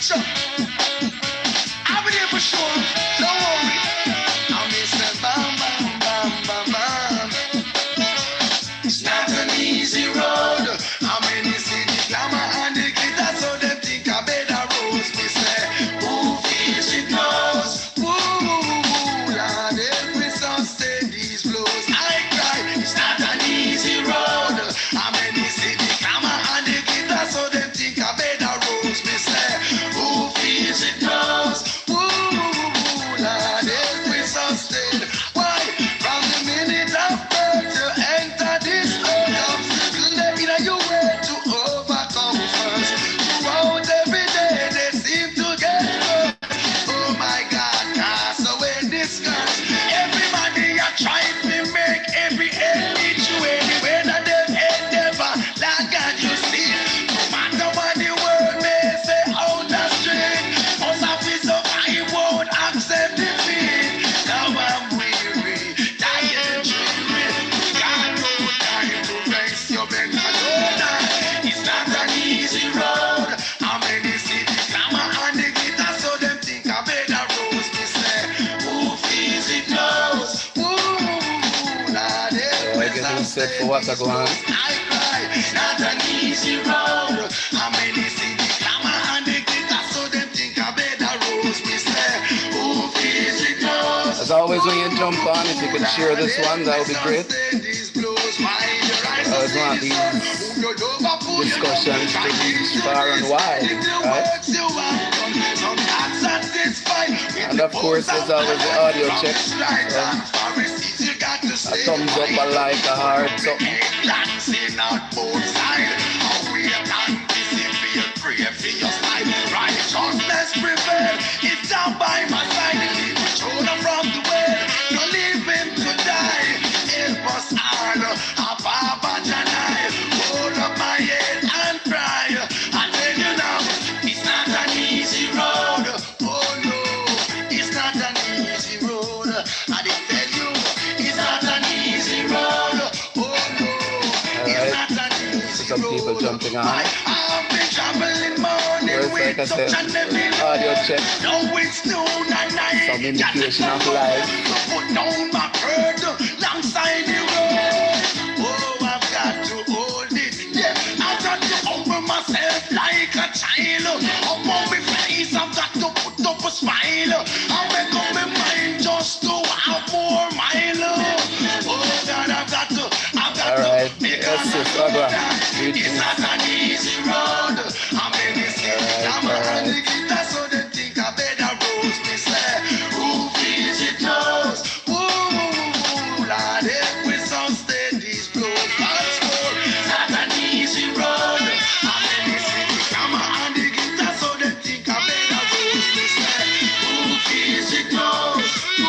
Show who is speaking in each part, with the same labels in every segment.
Speaker 1: So, I'll be there for sure. Don't worry. I'll miss that bam, bam, bam, bam, bam. It's not an easy road. How many see the glamour and the glitter, so them think I better rose. Me say, who feels it knows? Woo, woo, woo, woo. Lord, help me sustain these blows. I cry. It's not an easy road. How many see the glamour and the glitter, so them think I better rose. Me say, who feels it knows? Woo, woo, woo, woo. Lord, help me sustain. Why? From the minute of birth to enter this world, obstacle there in your way to overcome first. Throughout every day, they seem to get worse. Oh my God, cast away this curse. Everybody are trying to make every end meet you anywhere that they endeavor. Lord God, you see, no matter what the world may say out the street, most of it so I won't accept defeat. Now I'm weary, tired and dreary. God no time to rest your mental load. It's not an easy road. How many see the glamour and the glitter, so them think I better rose. Me say, who feels it knows. Ooh, Lord, help me
Speaker 2: Set for
Speaker 1: sustain
Speaker 2: what I
Speaker 1: these
Speaker 2: go on.
Speaker 1: blows. I cry, it's not an easy road. How many see the glamour and the glitter, so them think I better rose. Me say, who feels it knows.
Speaker 2: As always, when you jump on, if you could share this one, that would be great. I always want these discussions to reach far and wide, right? And of course, there's always the audio check. So, a thumbs up, a like, a heart, something.
Speaker 1: Righteousness prevail. It's down by my side. Leave my shoulder from the way. Don't leave him to die. Help us all. Papa Janai. Hold up my head and cry. I tell you now, it's not an easy road. Oh no, it's not an easy road. I did tell you, it's not an easy road. Oh no, it's not an easy
Speaker 2: Some
Speaker 1: road.
Speaker 2: people jumping on.
Speaker 1: I've been traveling morning
Speaker 2: Well, like I
Speaker 1: with
Speaker 2: said,
Speaker 1: such an
Speaker 2: audio check.
Speaker 1: no, it's noon and night.
Speaker 2: Some indication of life.
Speaker 1: Put down my bird alongside the road. Oh, I've got to hold it. Yeah, I've got to humble myself like a child. Up on my face, I've got to put up a smile. I'll make up my mind just to have more mile. Oh, God, I've got to.
Speaker 2: All right, yes, it's Agua.
Speaker 1: It's not an easy road. I'm in this I'm a glitter, so they think I better rose. Me say, who feels it knows. Ooh, Lord, help me sustain these blows. Once more, it's not an easy road. I'm in this I'm a glitter, so they think I better rose. Me say, who feels it knows. Ooh,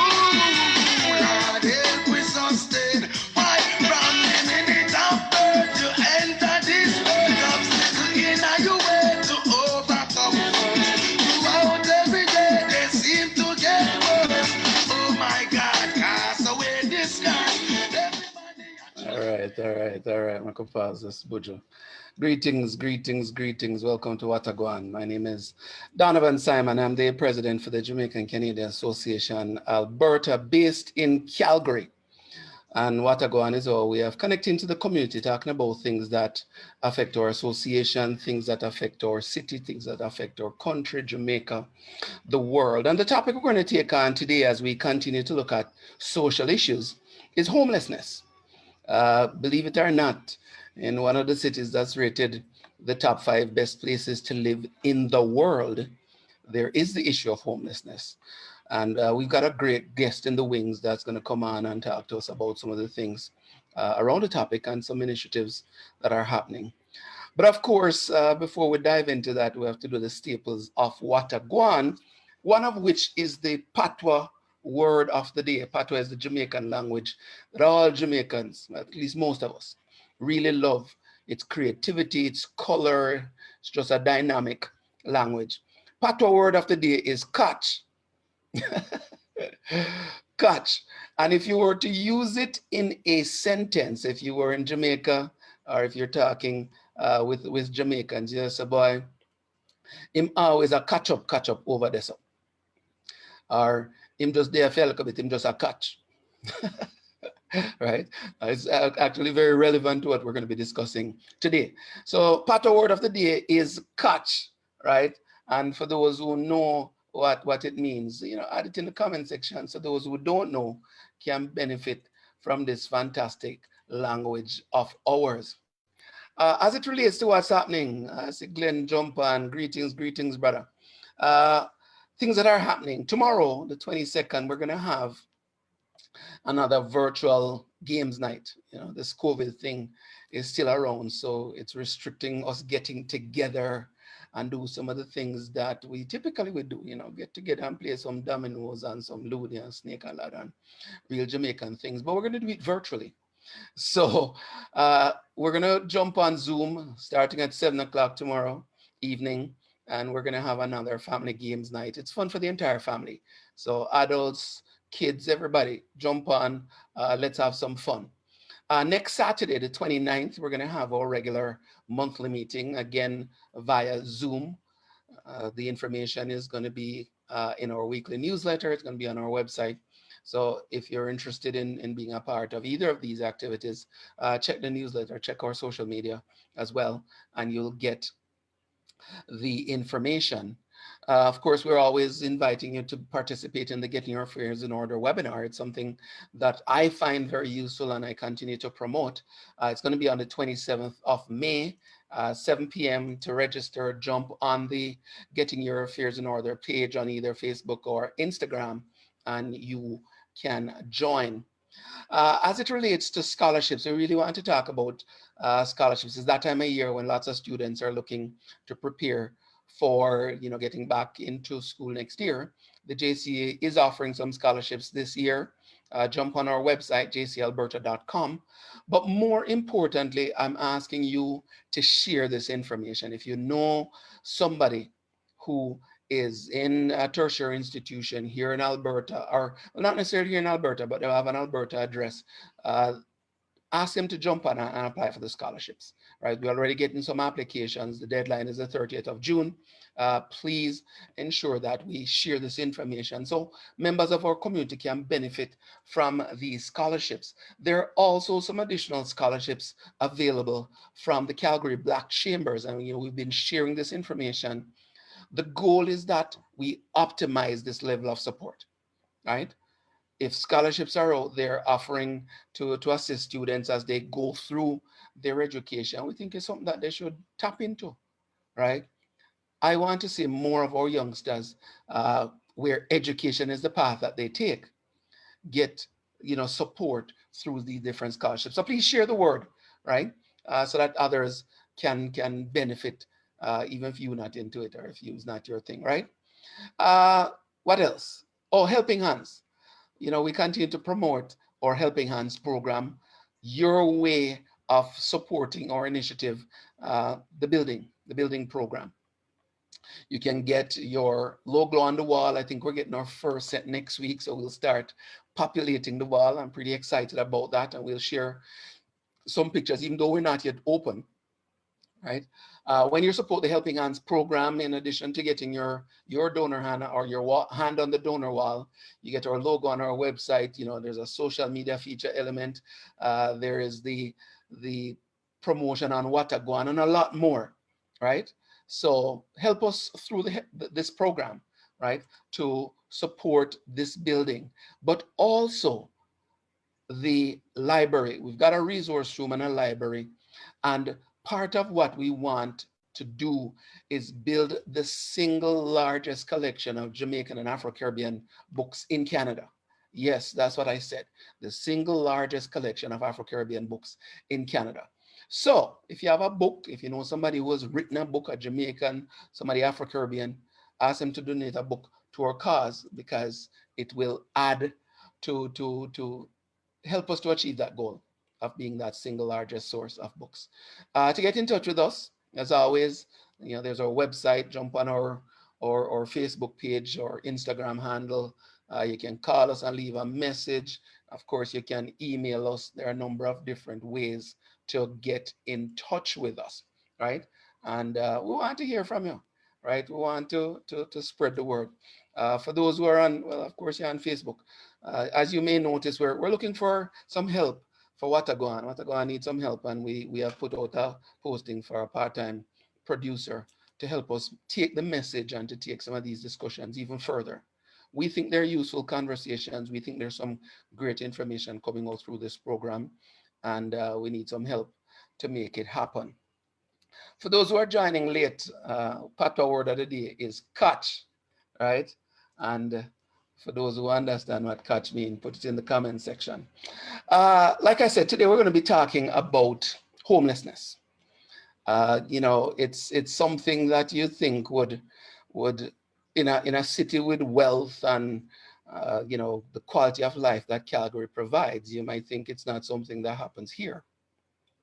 Speaker 1: Lord, help me sustain. Why from the minute of birth to enter this world, obstacle in your way to overcome first. Throughout every day, they seem to get worse. Oh my God, cast away this curse.
Speaker 2: All right. I'm going to pause this, Bujo. Greetings. Welcome to Wataguan. My name is Donovan Simon. I'm the president for the Jamaican Canadian Association, Alberta, based in Calgary. And Wataguan is our way of connecting to the community, talking about things that affect our association, things that affect our city, things that affect our country, Jamaica, the world. And the topic we're going to take on today as we continue to look at social issues is homelessness. Believe it or not, in one of the cities that's rated the top 5 best places to live in the world, there is the issue of homelessness. And we've got a great guest in the wings that's going to come on and talk to us about some of the things around the topic and some initiatives that are happening. But of course, before we dive into that, we have to do the staples of Wataguan, one of which is the Patois word of the day. Patois is the Jamaican language that all Jamaicans, at least most of us, really love. Its creativity, its color, it's just a dynamic language. Patois word of the day is catch. Catch. And if you were to use it in a sentence, if you were in Jamaica or if you're talking with Jamaicans, you say, boy, Him always a catch up over this. Or him just there for a little bit, him just a catch. Right? It's actually very relevant to what we're going to be discussing today. So, part of word of the day is catch, right? And for those who know what it means, add it in the comment section so those who don't know can benefit from this fantastic language of ours. As it relates to what's happening, I see Glenn jump on. Greetings, brother. Uh, Things that are happening. Tomorrow, the 22nd, we're going to have another virtual games night. This COVID thing is still around, so it's restricting us getting together and do some of the things that we typically would do. Get together and play some dominoes and some Ludi and snake and ladder and real Jamaican things. But we're going to do it virtually. So we're going to jump on Zoom starting at 7 o'clock tomorrow evening, and we're going to have another family games night. It's fun for the entire family. So adults, kids, everybody, jump on. Let's have some fun. Next Saturday, the 29th, we're going to have our regular monthly meeting, again, via Zoom. The information is going to be in our weekly newsletter. It's going to be on our website. So if you're interested in being a part of either of these activities, check the newsletter, check our social media as well, and you'll get the information. Of course, we're always inviting you to participate in the Getting Your Affairs in Order webinar. It's something that I find very useful and I continue to promote. It's going to be on the 27th of May, 7 p.m. to register. Jump on the Getting Your Affairs in Order page on either Facebook or Instagram, and you can join. As it relates to scholarships, we really want to talk about scholarships. It's that time of year when lots of students are looking to prepare for getting back into school next year. The JCA is offering some scholarships this year. Jump on our website, jcalberta.com. But more importantly, I'm asking you to share this information. If you know somebody who is in a tertiary institution here in Alberta, or well, not necessarily here in Alberta, but they have an Alberta address, uh, ask them to jump on and apply for the scholarships, right? We're already getting some applications. The deadline is the 30th of June. Please ensure that we share this information so members of our community can benefit from these scholarships. There are also some additional scholarships available from the Calgary Black Chambers, and we've been sharing this information. The goal is that we optimize this level of support, right? If scholarships are out there offering to assist students as they go through their education, we think it's something that they should tap into, right? I want to see more of our youngsters where education is the path that they take, get support through these different scholarships. So please share the word, right? So that others can benefit, even if you're not into it or if it's not your thing, right? Uh, what else? Oh, Helping Hands. We continue to promote our Helping Hands program, your way of supporting our initiative, the building program. You can get your logo on the wall. I think we're getting our first set next week, so we'll start populating the wall. I'm pretty excited about that, and we'll share some pictures, even though we're not yet open, right? When you support the Helping Hands program, in addition to getting your donor hand or your hand on the donor wall, you get our logo on our website. There's a social media feature element. There is the promotion on Wataguan and a lot more, right? So help us through this program, right, to support this building, but also the library. We've got a resource room and a library, and part of what we want to do is build the single largest collection of Jamaican and Afro-Caribbean books in Canada. Yes, that's what I said. The single largest collection of Afro-Caribbean books in Canada. So if you have a book, if you know somebody who has written a book, a Jamaican, somebody Afro-Caribbean, ask them to donate a book to our cause, because it will add to help us to achieve that goal of being that single largest source of books. To get in touch with us, as always, there's our website. Jump on our Facebook page or Instagram handle. You can call us and leave a message. Of course, you can email us. There are a number of different ways to get in touch with us, right? And we want to hear from you. right? We want to spread the word. For those who are on, well, of course, you're on Facebook. As you may notice, we're looking for some help for Watagoan. Watagoan needs some help, and we have put out a posting for a part-time producer to help us take the message and to take some of these discussions even further. We think they're useful conversations. We think there's some great information coming out through this program, and we need some help to make it happen. For those who are joining late, Patois word of the day is catch, right? And for those who understand what catch means, put it in the comment section. Like I said, today we're going to be talking about homelessness. It's something that you think would in a city with wealth and the quality of life that Calgary provides, you might think it's not something that happens here.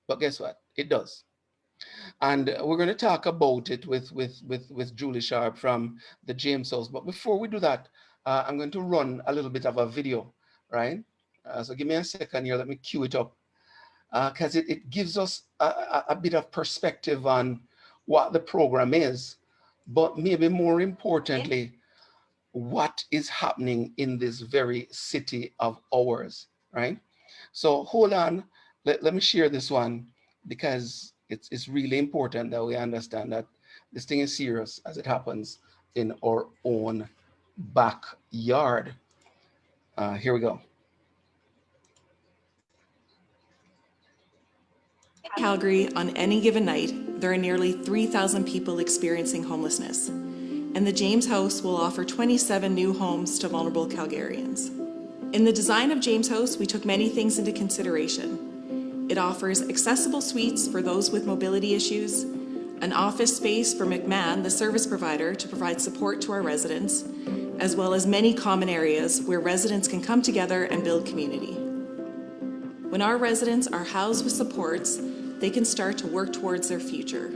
Speaker 2: But guess what? It does. And we're going to talk about it with Julie Sharp from the James House. But before we do that, I'm going to run a little bit of a video, right? So give me a second here. Let me cue it up because it gives us a bit of perspective on what the program is, but maybe more importantly, what is happening in this very city of ours, right? So hold on, let me share this one because it's really important that we understand that this thing is serious as it happens in our own backyard. Here we go.
Speaker 3: Calgary, on any given night, there are nearly 3,000 people experiencing homelessness, and the James House will offer 27 new homes to vulnerable Calgarians. In the design of James House, we took many things into consideration. It offers accessible suites for those with mobility issues, an office space for McMahon, the service provider, to provide support to our residents, as well as many common areas where residents can come together and build community. When our residents are housed with supports, they can start to work towards their future.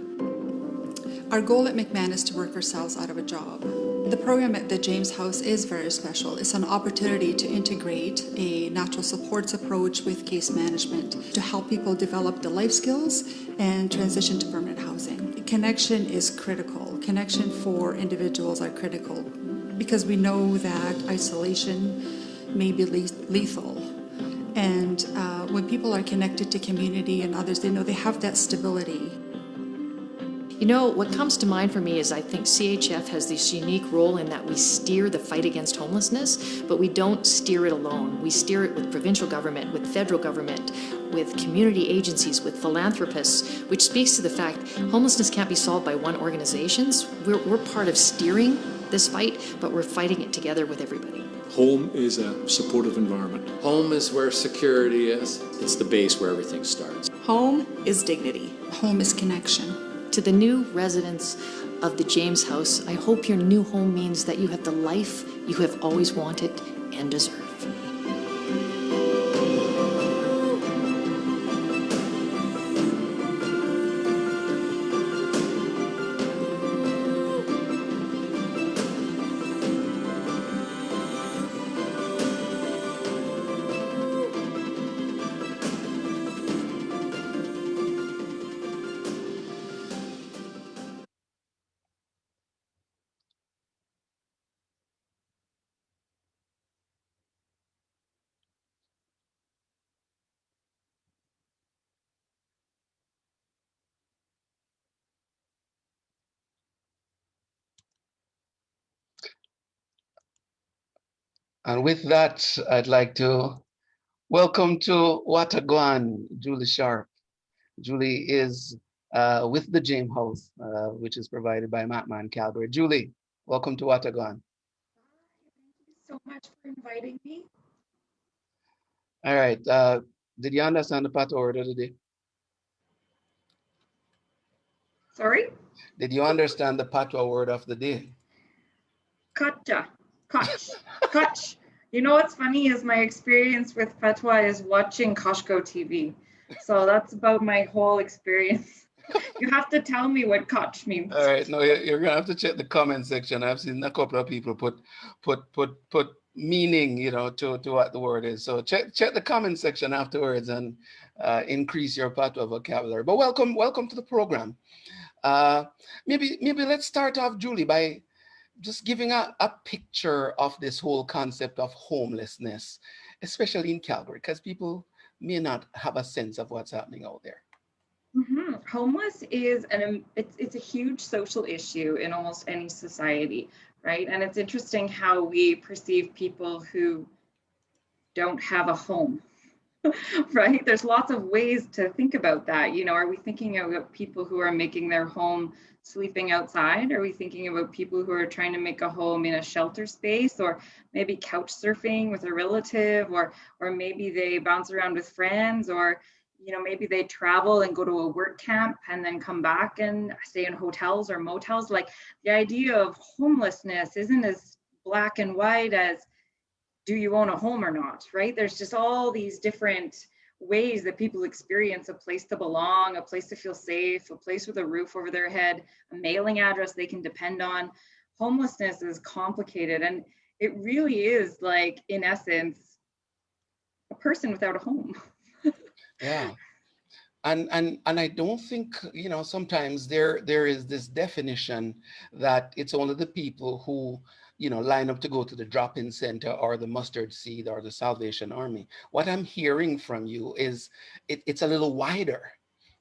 Speaker 4: Our goal at McMahon is to work ourselves out of a job. The program at the James House is very special. It's an opportunity to integrate a natural supports approach with case management to help people develop the life skills and transition to permanent housing. Connection is critical. Connection for individuals are critical because we know that isolation may be lethal. And when people are connected to community and others, they know they have that stability.
Speaker 5: You know, what comes to mind for me is I think CHF has this unique role in that we steer the fight against homelessness, but we don't steer it alone. We steer it with provincial government, with federal government, with community agencies, with philanthropists, which speaks to the fact homelessness can't be solved by one organization. We're part of steering this fight, but we're fighting it together with everybody.
Speaker 6: Home is a supportive environment.
Speaker 7: Home is where security is. It's the base where everything starts.
Speaker 3: Home is dignity.
Speaker 4: Home is connection.
Speaker 5: To the new residents of the James House, I hope your new home means that you have the life you have always wanted and deserve.
Speaker 2: And with that, I'd like to welcome to Watagoan, Julie Sharp. Julie is with the James House, which is provided by McMahon Calgary. Julie, welcome to Watagoan.
Speaker 8: Thank you so much for inviting me.
Speaker 2: All right. Did you understand the patois word of the day?
Speaker 8: Sorry?
Speaker 2: Did you understand the patois word of the day?
Speaker 8: Katja. Kutch. Kutch. You know what's funny is my experience with patois is watching Koshko TV. So that's about my whole experience. You have to tell me what Kutch means.
Speaker 2: All right. No, you're gonna have to check the comment section. I've seen a couple of people put meaning, to what the word is. So check the comment section afterwards and increase your patois vocabulary. But welcome to the program. Maybe let's start off, Julie, by just giving a picture of this whole concept of homelessness, especially in Calgary, because people may not have a sense of what's happening out there.
Speaker 8: Homeless is it's a huge social issue in almost any society, right? And it's interesting how we perceive people who don't have a home, right? There's lots of ways to think about that. You know, are we thinking about people who are making their home sleeping outside? Are we thinking about people who are trying to make a home in a shelter space, or maybe couch surfing with a relative, or maybe they bounce around with friends, or you know, maybe they travel and go to a work camp and then come back and stay in hotels or motels. Like, the idea of homelessness isn't as black and white as do you own a home or not, right? There's just all these different ways that people experience a place to belong, a place to feel safe, a place with a roof over their head, a mailing address they can depend on. Homelessness is complicated, and it really is, like, in essence, a person without a home.
Speaker 2: Yeah. And I don't think, you know, sometimes there is this definition that it's only the people who, you know, line up to go to the drop-in center or the mustard seed or the Salvation Army. What I'm hearing from you is it's a little wider,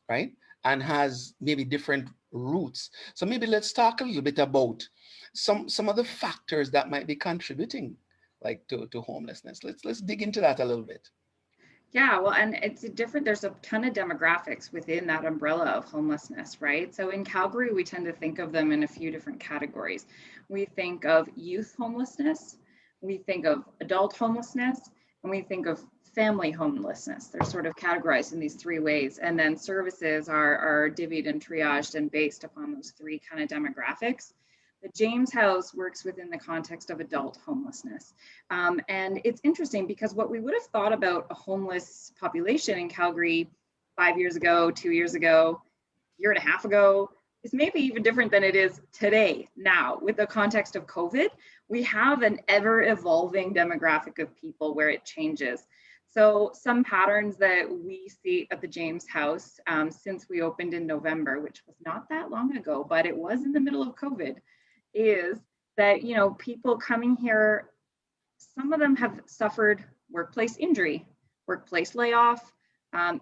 Speaker 2: right? And has maybe different roots. So maybe let's talk a little bit about some of the factors that might be contributing, like, to homelessness. Let's dig into that a little bit.
Speaker 8: Yeah, well, and there's a ton of demographics within that umbrella of homelessness, right? So in Calgary, we tend to think of them in a few different categories. We think of youth homelessness, we think of adult homelessness, and we think of family homelessness. They're sort of categorized in these three ways. And then services are divvied and triaged and based upon those three kind of demographics. The James House works within the context of adult homelessness. And it's interesting because what we would have thought about a homeless population in Calgary 5 years ago, 2 years ago, year and a half ago, is maybe even different than it is today. Now, with the context of COVID, we have an ever evolving demographic of people where it changes. So some patterns that we see at the James House since we opened in November, which was not that long ago, but it was in the middle of COVID, is that, you know, people coming here, some of them have suffered workplace injury, workplace layoff,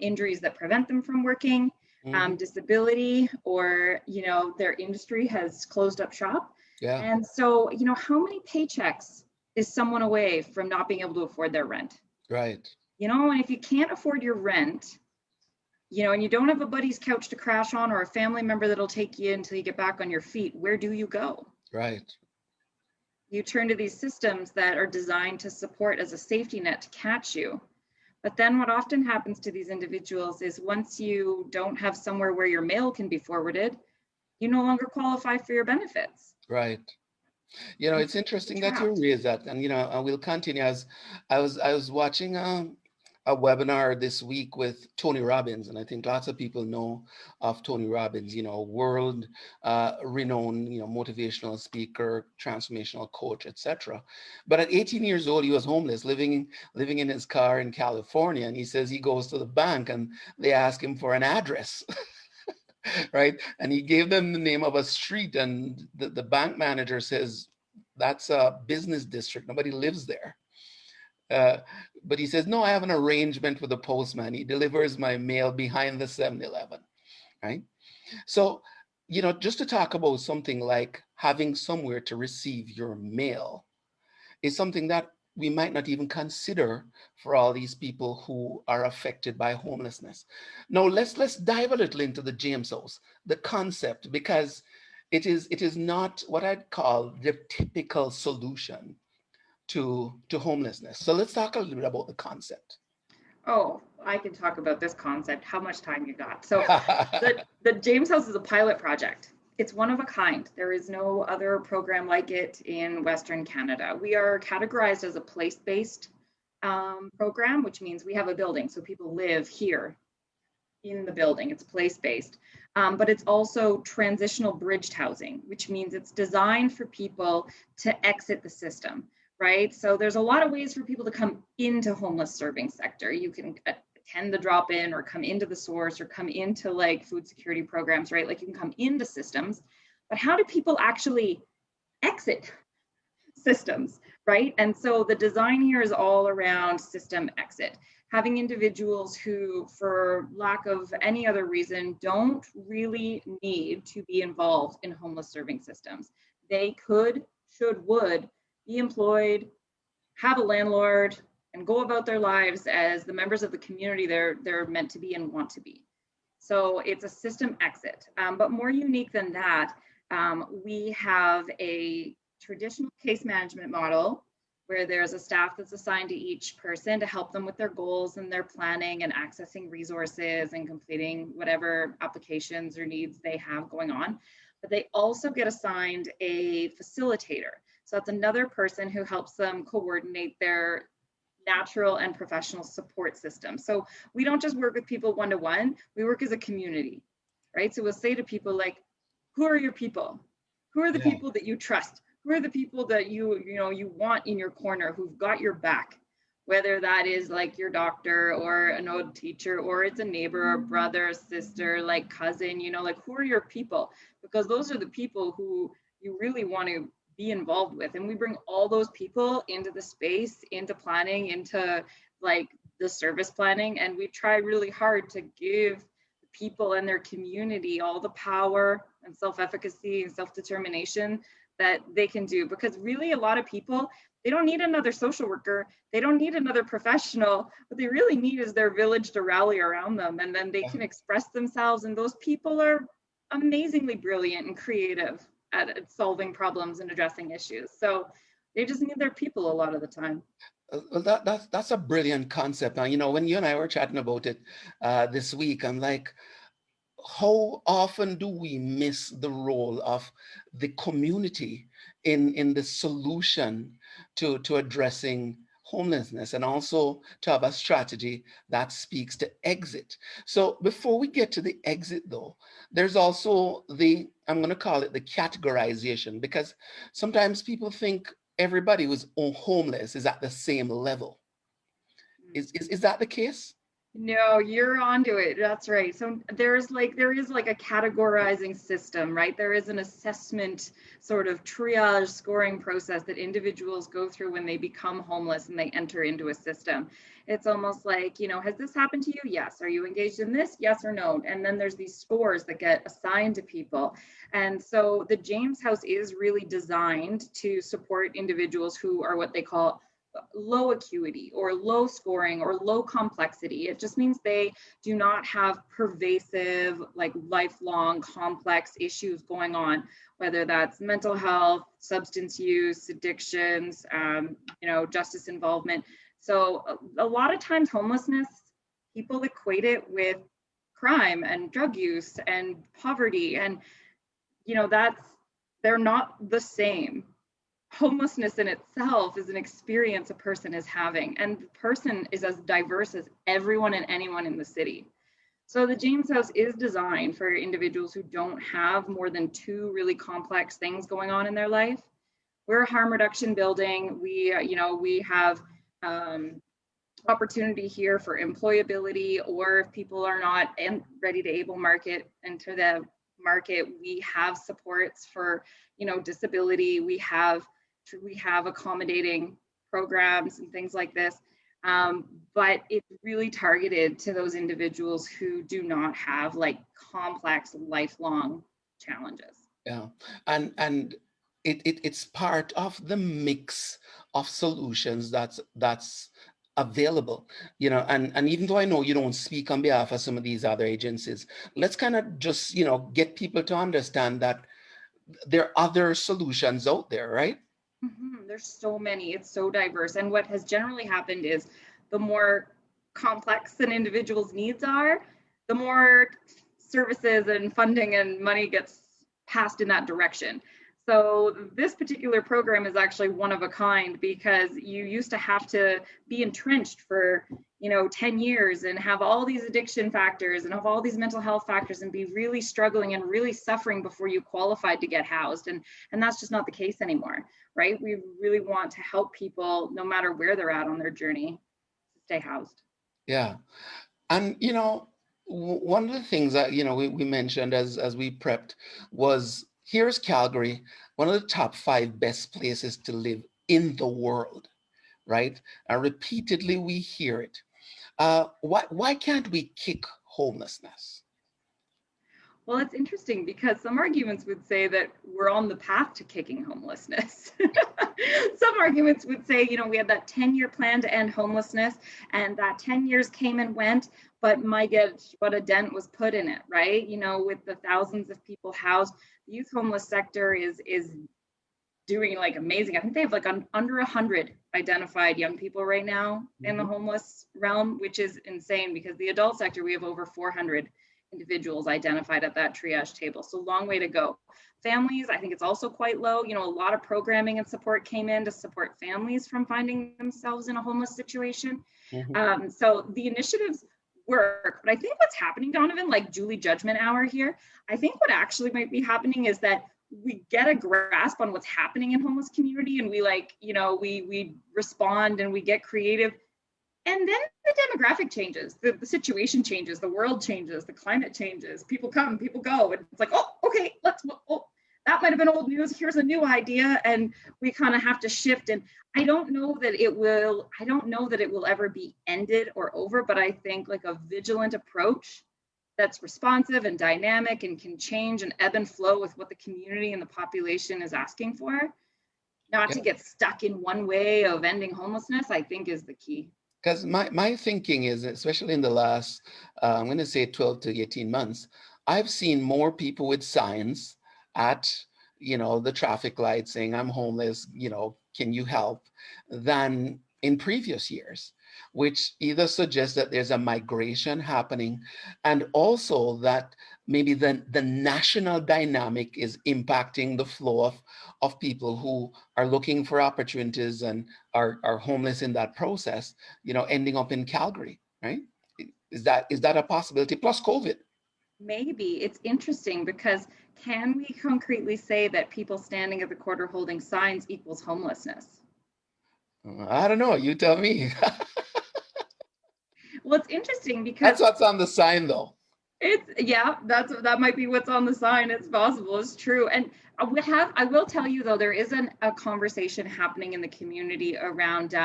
Speaker 8: injuries that prevent them from working, disability, or, you know, their industry has closed up shop.
Speaker 2: Yeah.
Speaker 8: And so, you know, how many paychecks is someone away from not being able to afford their rent?
Speaker 2: Right.
Speaker 8: You know, and if you can't afford your rent, you know, and you don't have a buddy's couch to crash on or a family member that'll take you until you get back on your feet, where do you go?
Speaker 2: Right.
Speaker 8: You turn to these systems that are designed to support as a safety net to catch you. But then what often happens to these individuals is once you don't have somewhere where your mail can be forwarded, you no longer qualify for your benefits.
Speaker 2: Right. You know, it's interesting that you raise that, and, you know, I will continue. As I was watching a webinar this week with Tony Robbins, and I think lots of people know of Tony Robbins, you know, world renowned, you know, motivational speaker, transformational coach, etc. But at 18 years old, he was homeless, living in his car in California, and he says he goes to the bank and they ask him for an address. Right, and he gave them the name of a street, and the bank manager says that's a business district, nobody lives there. But he says, no, I have an arrangement with the postman. He delivers my mail behind the 7-Eleven, right? So, you know, just to talk about something like having somewhere to receive your mail is something that we might not even consider for all these people who are affected by homelessness. Now, let's dive a little into the James House, the concept, because it is not what I'd call the typical solution to homelessness. So let's talk a little bit about the concept.
Speaker 8: Oh, I can talk about this concept. How much time you got? So the James House is a pilot project. It's one of a kind. There is no other program like it in Western Canada. We are categorized as a place-based program, which means we have a building. So people live here in the building. It's place-based. But it's also transitional bridged housing, which means it's designed for people to exit the system, right? So there's a lot of ways for people to come into homeless serving sector. You can attend the drop-in or come into the source or come into like food security programs, right? Like you can come into systems, but how do people actually exit systems, right? And so the design here is all around system exit, having individuals who, for lack of any other reason, don't really need to be involved in homeless serving systems. They could, should, would be employed, have a landlord, and go about their lives as the members of the community they're meant to be and want to be. So it's a system exit. But more unique than that, we have a traditional case management model where there's a staff that's assigned to each person to help them with their goals and their planning and accessing resources and completing whatever applications or needs they have going on. But they also get assigned a facilitator. So that's another person who helps them coordinate their natural and professional support system. So we don't just work with people one-to-one, we work as a community, right? So we'll say to people like, who are your people? Who are the people that you trust? Who are the people that you want in your corner, who've got your back? Whether that is like your doctor or an old teacher, or it's a neighbor or brother, sister, like cousin, like who are your people? Because those are the people who you really want to be involved with. And we bring all those people into the space, into planning, into like the service planning. And we try really hard to give people and their community all the power and self-efficacy and self-determination that they can do. Because really a lot of people, they don't need another social worker, they don't need another professional. What they really need is their village to rally around them, and then they can express themselves. And those people are amazingly brilliant and creative at solving problems and addressing issues. So they just need their people a lot of the time.
Speaker 2: Well, that's a brilliant concept. Now, when you and I were chatting about it this week, I'm like, how often do we miss the role of the community in the solution to addressing homelessness, and also to have a strategy that speaks to exit? So before we get to the exit though, there's also I'm going to call it the categorization, because sometimes people think everybody who's homeless is at the same level. Is that the case?
Speaker 8: No, you're onto it. That's right. So there is like a categorizing system, right? There is an assessment sort of triage scoring process that individuals go through when they become homeless and they enter into a system. It's almost like, has this happened to you? Yes. Are you engaged in this? Yes or no? And then there's these scores that get assigned to people. And so the James House is really designed to support individuals who are what they call low acuity or low scoring or low complexity. It just means they do not have pervasive, like lifelong complex issues going on, whether that's mental health, substance use, addictions, justice involvement. So a lot of times homelessness, people equate it with crime and drug use and poverty, and they're not the same. Homelessness in itself is an experience a person is having, and the person is as diverse as everyone and anyone in the city. So the James House is designed for individuals who don't have more than two really complex things going on in their life. We're a harm reduction building. We have opportunity here for employability, or if people are not ready to able market into the market, we have supports for disability. We have accommodating programs and things like this, but it's really targeted to those individuals who do not have like complex lifelong challenges.
Speaker 2: Yeah, and it's part of the mix of solutions that's available, and even though I know you don't speak on behalf of some of these other agencies, let's kind of just get people to understand that there are other solutions out there, right?
Speaker 8: Mm-hmm. There's so many, it's so diverse. And what has generally happened is the more complex an individual's needs are, the more services and funding and money gets passed in that direction. So this particular program is actually one of a kind, because you used to have to be entrenched for 10 years and have all these addiction factors and have all these mental health factors and be really struggling and really suffering before you qualified to get housed. And that's just not the case anymore, right? We really want to help people no matter where they're at on their journey to stay housed.
Speaker 2: Yeah. And one of the things that we mentioned as we prepped was, here's Calgary, one of the top 5 best places to live in the world, right? And repeatedly we hear it. Why can't we kick homelessness?
Speaker 8: Well, it's interesting because some arguments would say that we're on the path to kicking homelessness. Some arguments would say, we had that 10-year plan to end homelessness, and that 10 years came and went, but my gosh, what a dent was put in it, right? With the thousands of people housed, the youth homeless sector is doing like amazing. I think they have like under 100 identified young people right now in the homeless realm, which is insane because the adult sector, we have over 400 individuals identified at that triage table. So long way to go. Families, I think it's also quite low. A lot of programming and support came in to support families from finding themselves in a homeless situation. So the initiatives work, but I think what's happening, Donovan, like Julie Judgment Hour here, I think what actually might be happening is that we get a grasp on what's happening in homeless community, and we we respond and we get creative. And then the demographic changes, the situation changes, the world changes, the climate changes, people come, people go. And it's like, oh, okay, that might have been old news. Here's a new idea. And we kind of have to shift. And I don't know that it will ever be ended or over, but I think like a vigilant approach that's responsive and dynamic and can change and ebb and flow with what the community and the population is asking for, not to get stuck in one way of ending homelessness, I think is the key.
Speaker 2: Because my thinking is, especially in the last, I'm going to say 12 to 18 months, I've seen more people with signs at, the traffic light saying, I'm homeless, can you help, than in previous years, which either suggests that there's a migration happening, and also that maybe the national dynamic is impacting the flow of people who are looking for opportunities and are homeless in that process, ending up in Calgary, right? Is that a possibility? Plus COVID.
Speaker 8: Maybe. It's interesting because can we concretely say that people standing at the corner holding signs equals homelessness?
Speaker 2: I don't know. You tell me.
Speaker 8: Well, it's interesting because
Speaker 2: that's what's on the sign, though.
Speaker 8: That might be what's on the sign. It's possible. It's true. And I will tell you though, there is a conversation happening in the community around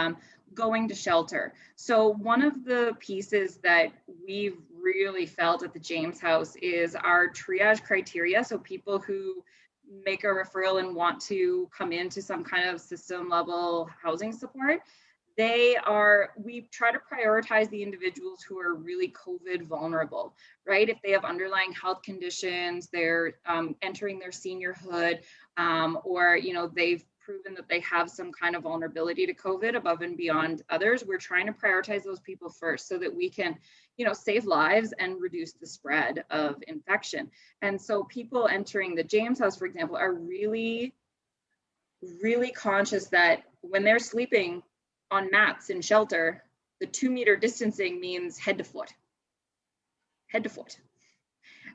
Speaker 8: going to shelter. So one of the pieces that we've really felt at the James House is our triage criteria. So people who make a referral and want to come into some kind of system level housing support, we try to prioritize the individuals who are really COVID vulnerable, right? If they have underlying health conditions, they're entering their seniorhood, or, they've proven that they have some kind of vulnerability to COVID above and beyond others, we're trying to prioritize those people first so that we can, save lives and reduce the spread of infection. And so people entering the James House, for example, are really, really conscious that when they're sleeping on mats in shelter, the 2-meter distancing means head to foot.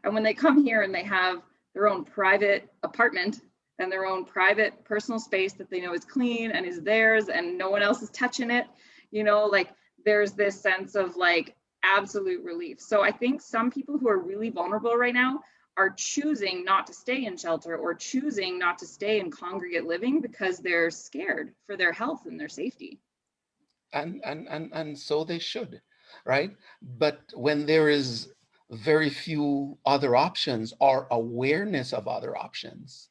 Speaker 8: And when they come here and they have their own private apartment and their own private personal space that they know is clean and is theirs and no one else is touching it, there's this sense of absolute relief. So I think some people who are really vulnerable right now are choosing not to stay in shelter or choosing not to stay in congregate living because they're scared for their health and their safety.
Speaker 2: And so they should, right? But when there is very few other options or awareness of other options,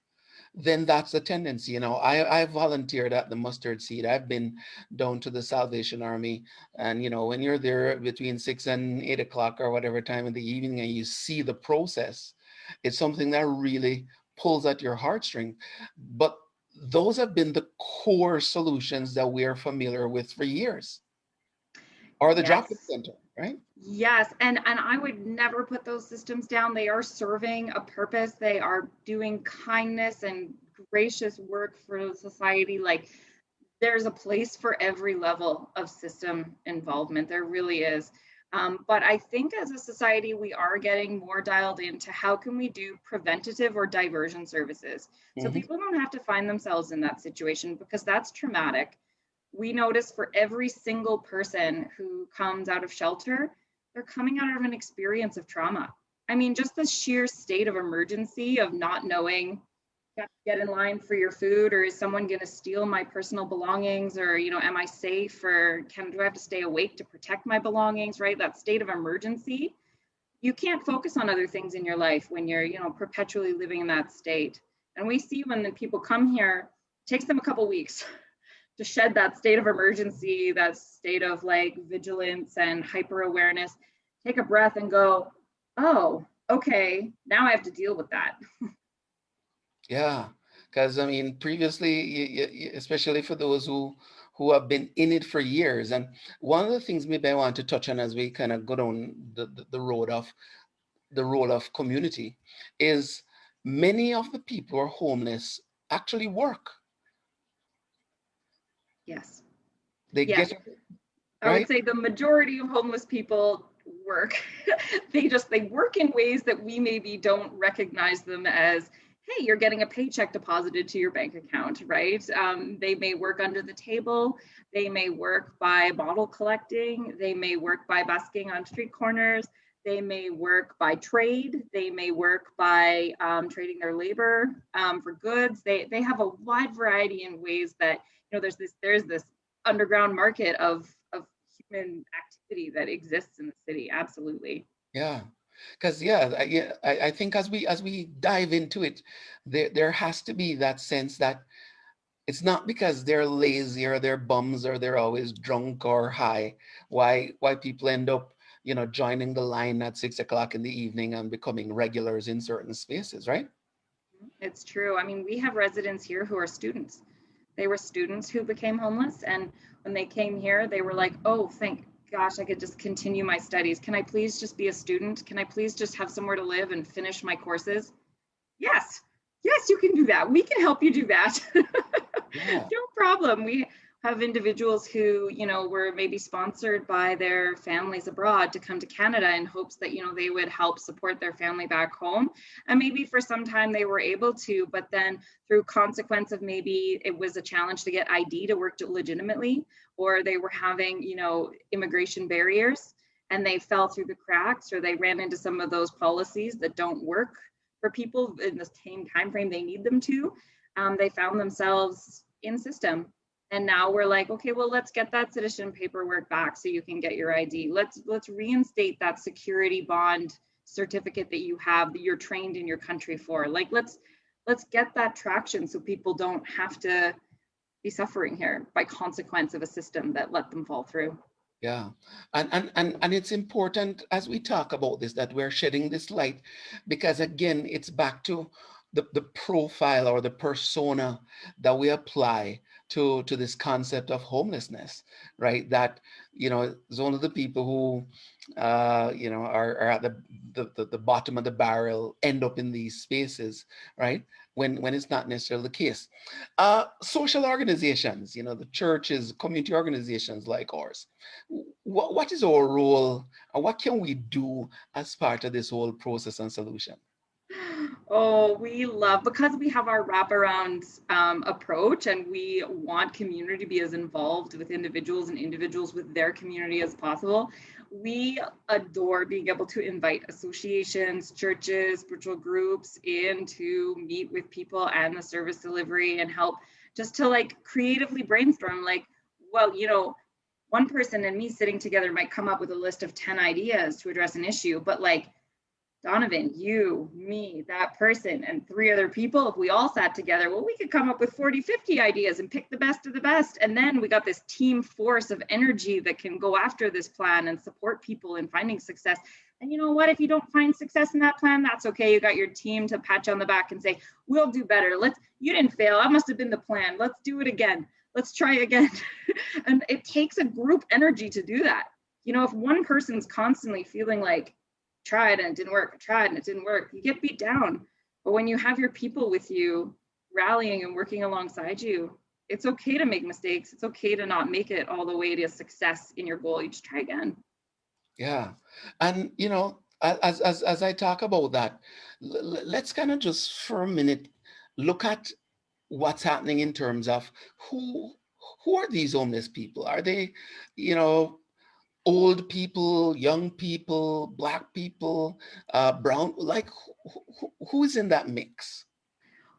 Speaker 2: then that's the tendency. I volunteered at the Mustard Seed. I've been down to the Salvation Army, and when you're there between 6 and 8 o'clock or whatever time in the evening, and you see the process, it's something that really pulls at your heartstring. But those have been the core solutions that we are familiar with for years, or the drop-in center, right?
Speaker 8: Yes, and I would never put those systems down. They are serving a purpose. They are doing kindness and gracious work for society. There's a place for every level of system involvement. There really is. But I think as a society, we are getting more dialed into how can we do preventative or diversion services. So people don't have to find themselves in that situation because that's traumatic. We notice for every single person who comes out of shelter, they're coming out of an experience of trauma. I mean, just the sheer state of emergency of not knowing, you have to get in line for your food, or is someone going to steal my personal belongings, or, you know, am I safe, or do I have to stay awake to protect my belongings, right? That state of emergency. You can't focus on other things in your life when you're, you know, perpetually living in that state. And we see when the people come here, it takes them a couple weeks to shed that state of emergency, that state of like vigilance and hyper awareness, take a breath and go, oh, okay, now I have to deal with that.
Speaker 2: Yeah, because I mean, previously, especially for those who have been in it for years, and one of the things maybe I want to touch on as we kind of go down the road of the role of community is many of the people who are homeless actually work.
Speaker 8: Yes.
Speaker 2: They
Speaker 8: Yes.
Speaker 2: get
Speaker 8: I would
Speaker 2: right.
Speaker 8: say the majority of homeless people work. They work in ways that we maybe don't recognize them as, hey, you're getting a paycheck deposited to your bank account, right? They may work under the table. They may work by bottle collecting. They may work by busking on street corners. They may work by trade. They may work by trading their labor for goods. They have a wide variety in ways that, you know, there's this underground market of human activity that exists in the city. Absolutely.
Speaker 2: Yeah, because I think as we dive into it, there has to be that sense that it's not because they're lazy or they're bums or they're always drunk or high why people end up, you know, joining the line at 6 o'clock in the evening and becoming regulars in certain spaces, right?
Speaker 8: It's true. I mean, we have residents here who are students. They were students who became homeless. And when they came here, they were like, oh, thank gosh, I could just continue my studies. Can I please just be a student? Can I please just have somewhere to live and finish my courses? Yes, yes, you can do that. We can help you do that.
Speaker 2: Yeah.
Speaker 8: No problem. We have individuals who, you know, were maybe sponsored by their families abroad to come to Canada in hopes that, you know, they would help support their family back home. And maybe for some time they were able to, but then through consequence of maybe it was a challenge to get ID to work legitimately, or they were having, you know, immigration barriers and they fell through the cracks, or they ran into some of those policies that don't work for people in the same time frame they need them to. They found themselves in system. And now we're like, okay, well, let's get that citizen paperwork back so you can get your ID. Let's reinstate that security bond certificate that you have, that you're trained in your country for. Like, let's get that traction so people don't have to be suffering here by consequence of a system that let them fall through.
Speaker 2: Yeah, and it's important as we talk about this that we're shedding this light, because again, it's back to the profile or the persona that we apply to this concept of homelessness, right? That, you know, it's one of the people who you know, are at the bottom of the barrel, end up in these spaces, right? When it's not necessarily the case. Social organizations, you know, the churches, community organizations like ours, what is our role and what can we do as part of this whole process and solution?
Speaker 8: Oh, we love, because we have our wraparound approach, and we want community to be as involved with individuals and individuals with their community as possible. We adore being able to invite associations, churches, spiritual groups in to meet with people and the service delivery and help just to like creatively brainstorm, like, well, you know, one person and me sitting together might come up with a list of 10 ideas to address an issue, but like Donovan, you, me, that person, and 3 other people, if we all sat together, well, we could come up with 40, 50 ideas and pick the best of the best. And then we got this team force of energy that can go after this plan and support people in finding success. And you know what, if you don't find success in that plan, that's okay. You got your team to pat you on the back and say, we'll do better. You didn't fail. That must have been the plan. Let's do it again. Let's try again. And it takes a group energy to do that. You know, if one person's constantly feeling like, tried and it didn't work, tried and it didn't work, you get beat down. But when you have your people with you rallying and working alongside you, it's okay to make mistakes. It's okay to not make it all the way to success in your goal. You just try again.
Speaker 2: Yeah, and you know, as I talk about that, let's kind of just for a minute look at what's happening in terms of who are these homeless people? Are they, you know, old people, young people, Black people, brown, like who is in that mix?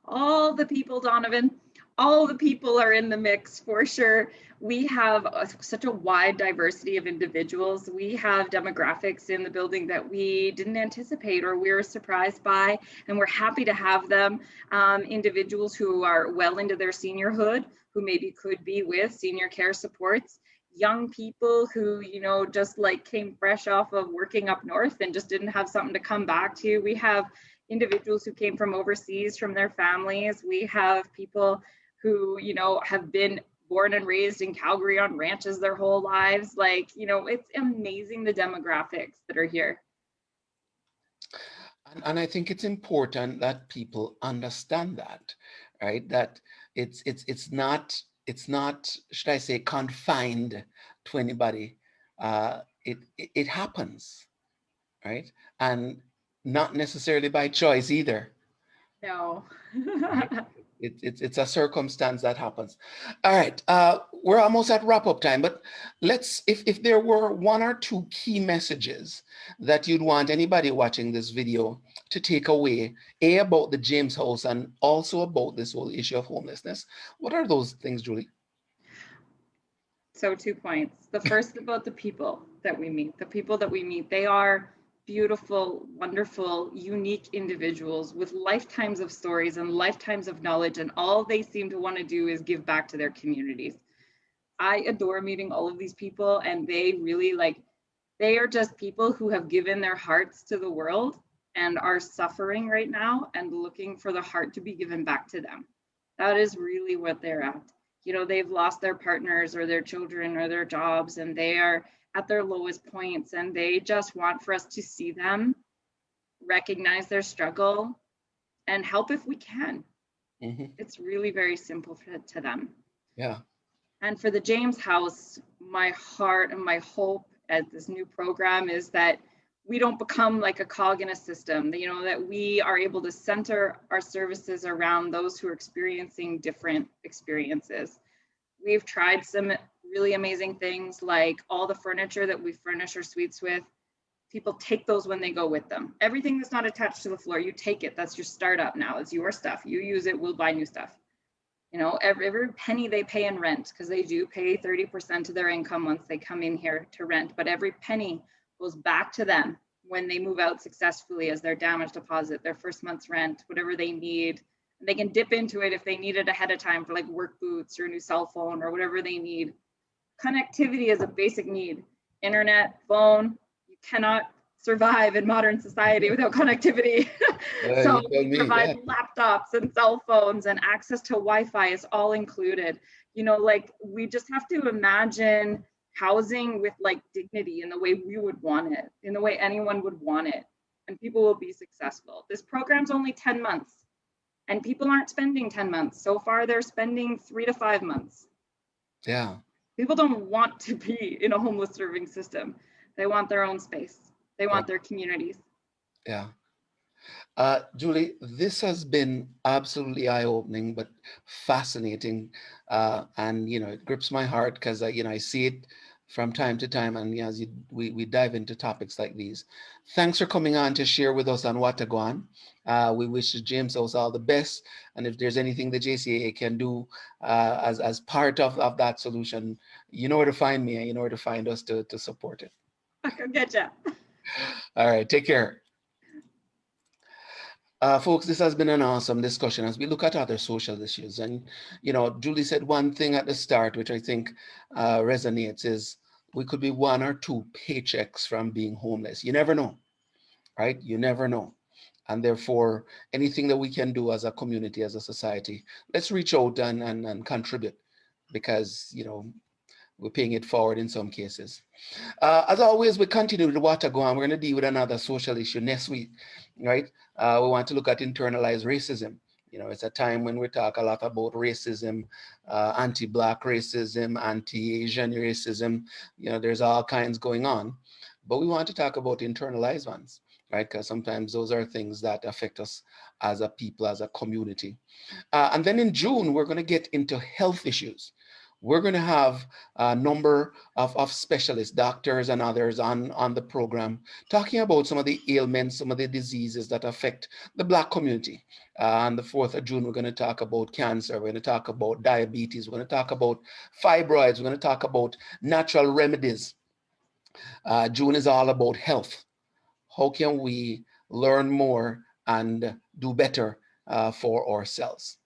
Speaker 8: All the people, Donovan, all the people are in the mix for sure. We have such a wide diversity of individuals. We have demographics in the building that we didn't anticipate or we were surprised by, and we're happy to have them. Individuals who are well into their seniorhood, who maybe could be with senior care supports, young people who, you know, just like came fresh off of working up north and just didn't have something to come back to. We have individuals who came from overseas from their families. We have people who, you know, have been born and raised in Calgary on ranches their whole lives. Like, you know, it's amazing the demographics that are here.
Speaker 2: And I think it's important that people understand that, right? That it's not, should I say, confined to anybody. It happens, right? And not necessarily by choice either.
Speaker 8: No.
Speaker 2: It's a circumstance that happens. All right, we're almost at wrap up time, but let's, if there were one or two key messages that you'd want anybody watching this video to take away, about the James House and also about this whole issue of homelessness, what are those things, Julie?
Speaker 8: So 2 points. The first about the people that we meet. The people that we meet, they are beautiful, wonderful, unique individuals with lifetimes of stories and lifetimes of knowledge, and all they seem to want to do is give back to their communities. I adore meeting all of these people, and they really they are just people who have given their hearts to the world and are suffering right now and looking for the heart to be given back to them. That is really what they're at. You know, they've lost their partners or their children or their jobs, and they are at their lowest points, and they just want for us to see them, recognize their struggle, and help if we can. It's really very simple to them.
Speaker 2: Yeah.
Speaker 8: And for the James House, my heart and my hope at this new program is that we don't become like a cog in a system, you know, that we are able to center our services around those who are experiencing different experiences. We've tried some really amazing things, like all the furniture that we furnish our suites with. People take those when they go with them. Everything that's not attached to the floor, you take it. That's your startup now. It's your stuff. You use it, we'll buy new stuff. You know, every penny they pay in rent, because they do pay 30% of their income once they come in here to rent, but every penny goes back to them when they move out successfully as their damage deposit, their first month's rent, whatever they need. They can dip into it if they need it ahead of time for like work boots or a new cell phone or whatever they need. Connectivity is a basic need. Internet, phone, you cannot survive in modern society without connectivity. So we provide laptops and cell phones, and access to Wi-Fi is all included. You know, like, we just have to imagine housing with like dignity in the way we would want it, in the way anyone would want it, and people will be successful. This program's only 10 months. And people aren't spending 10 months. So far, they're spending 3 to 5 months.
Speaker 2: Yeah.
Speaker 8: People don't want to be in a homeless serving system. They want their own space. They want their communities.
Speaker 2: Yeah. Julie, this has been absolutely eye-opening, but fascinating. And, you know, it grips my heart because, you know, I see it from time to time, and as we dive into topics like these. Thanks for coming on to share with us on Wattaguan. We wish the James House all the best, and if there's anything the JCAA can do as part of that solution, you know where to find me, and you know where to find us to support it.
Speaker 8: I'll go get ya.
Speaker 2: All right, take care. Folks, this has been an awesome discussion as we look at other social issues. And, you know, Julie said one thing at the start, which I think resonates, is we could be 1 or 2 paychecks from being homeless. You never know, right? You never know. And therefore, anything that we can do as a community, as a society, let's reach out and contribute, because, you know, we're paying it forward in some cases. As always, we continue with Wattaguan. We're going to deal with another social issue next week, right? We want to look at internalized racism. You know, it's a time when we talk a lot about racism, anti-Black racism, anti-Asian racism. You know, there's all kinds going on. But we want to talk about internalized ones, right? Because sometimes those are things that affect us as a people, as a community. And then in June, we're going to get into health issues. We're going to have a number of specialists, doctors and others on the program talking about some of the ailments, some of the diseases that affect the Black community. On the 4th of June, we're going to talk about cancer. We're going to talk about diabetes. We're going to talk about fibroids. We're going to talk about natural remedies. June is all about health. How can we learn more and do better for ourselves?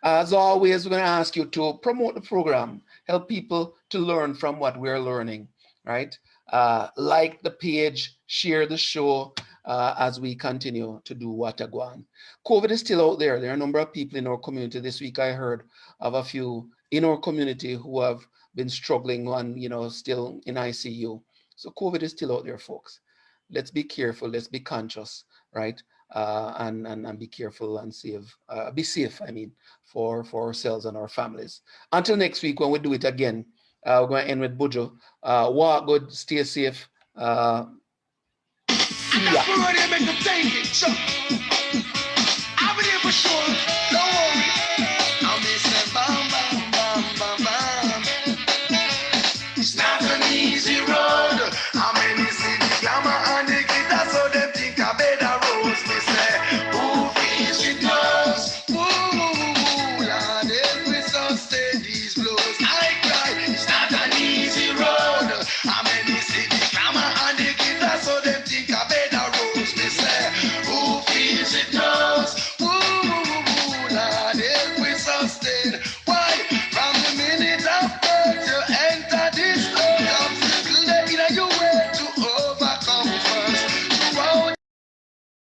Speaker 2: As always, we're going to ask you to promote the program, help people to learn from what we're learning, right? Like the page, share the show as we continue to do Watagwan. COVID is still out there. There are a number of people in our community. This week I heard of a few in our community who have been struggling on, still in ICU. So COVID is still out there, folks. Let's be careful. Let's be conscious, right? And be careful and be safe, for ourselves and our families. Until next week when we do it again, we're going to end with Buju. Walk good, stay safe. See ya.
Speaker 1: I got food and make them take it. So, I've been here for sure. Don't